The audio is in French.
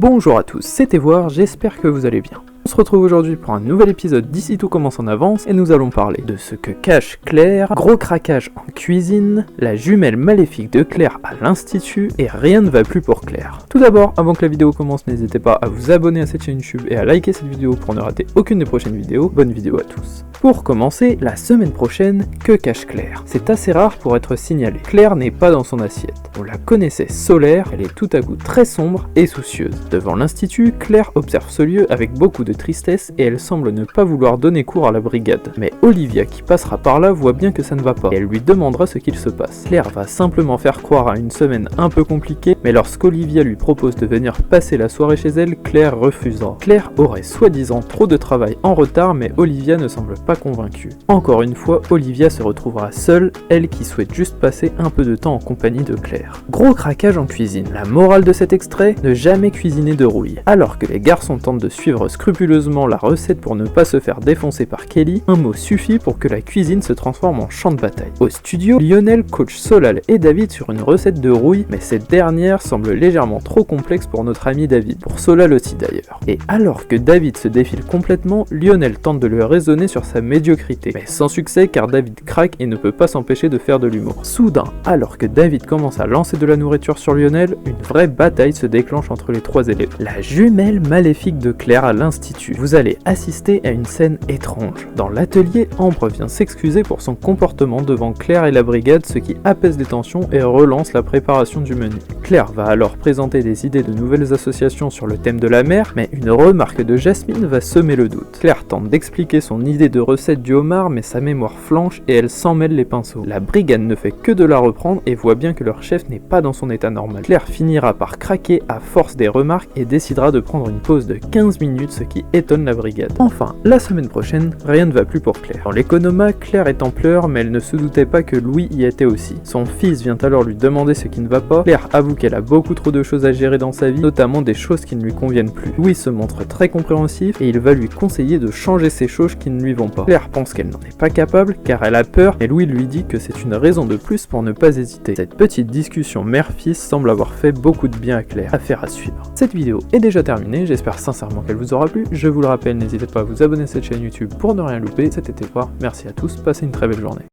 Bonjour à tous, c'est Evoire, j'espère que vous allez bien. On se retrouve aujourd'hui pour un nouvel épisode d'Ici tout commence en avance et nous allons parler de ce que cache Claire, gros craquage en cuisine, la jumelle maléfique de Claire à l'institut et rien ne va plus pour Claire. Tout d'abord, avant que la vidéo commence, n'hésitez pas à vous abonner à cette chaîne YouTube et à liker cette vidéo pour ne rater aucune des prochaines vidéos. Bonne vidéo à tous. Pour commencer, la semaine prochaine, que cache Claire? C'est assez rare pour être signalé. Claire n'est pas dans son assiette. On la connaissait solaire, elle est tout à coup très sombre et soucieuse. Devant l'institut, Claire observe ce lieu avec beaucoup de tristesse et elle semble ne pas vouloir donner cours à la brigade. Mais Olivia qui passera par là voit bien que ça ne va pas et elle lui demandera ce qu'il se passe. Claire va simplement faire croire à une semaine un peu compliquée, mais lorsqu'Olivia lui propose de venir passer la soirée chez elle, Claire refusera. Claire aurait soi-disant trop de travail en retard, mais Olivia ne semble pas convaincue. Encore une fois, Olivia se retrouvera seule, elle qui souhaite juste passer un peu de temps en compagnie de Claire. Gros craquage en cuisine. La morale de cet extrait, ne jamais cuisiner de rouille. Alors que les garçons tentent de suivre scrupuleusement la recette pour ne pas se faire défoncer par Kelly, un mot suffit pour que la cuisine se transforme en champ de bataille. Au studio, Lionel coach Solal et David sur une recette de rouille, mais cette dernière semble légèrement trop complexe pour notre ami David, pour Solal aussi d'ailleurs. Et alors que David se défile complètement, Lionel tente de le raisonner sur sa médiocrité, mais sans succès car David craque et ne peut pas s'empêcher de faire de l'humour. Soudain, alors que David commence à lancer de la nourriture sur Lionel, une vraie bataille se déclenche entre les trois élèves. La jumelle maléfique de Claire à l'institut. Vous allez assister à une scène étrange. Dans l'atelier, Ambre vient s'excuser pour son comportement devant Claire et la brigade, ce qui apaise les tensions et relance la préparation du menu. Claire va alors présenter des idées de nouvelles associations sur le thème de la mer, mais une remarque de Jasmine va semer le doute. Claire tente d'expliquer son idée de recette du homard, mais sa mémoire flanche et elle s'en mêle les pinceaux. La brigade ne fait que de la reprendre et voit bien que leur chef n'est pas dans son état normal. Claire finira par craquer à force des remarques et décidera de prendre une pause de 15 minutes, ce qui étonne la brigade. Enfin, la semaine prochaine, rien ne va plus pour Claire. Dans l'économat, Claire est en pleurs, mais elle ne se doutait pas que Louis y était aussi. Son fils vient alors lui demander ce qui ne va pas. Claire avoue qu'elle a beaucoup trop de choses à gérer dans sa vie, notamment des choses qui ne lui conviennent plus. Louis se montre très compréhensif et il va lui conseiller de changer ces choses qui ne lui vont pas. Claire pense qu'elle n'en est pas capable car elle a peur, mais Louis lui dit que c'est une raison de plus pour ne pas hésiter. Cette petite discussion mère-fils semble avoir fait beaucoup de bien à Claire. Affaire à suivre. Cette vidéo est déjà terminée, j'espère sincèrement qu'elle vous aura plu. Je vous le rappelle, n'hésitez pas à vous abonner à cette chaîne YouTube pour ne rien louper. C'était Evoire, merci à tous, passez une très belle journée.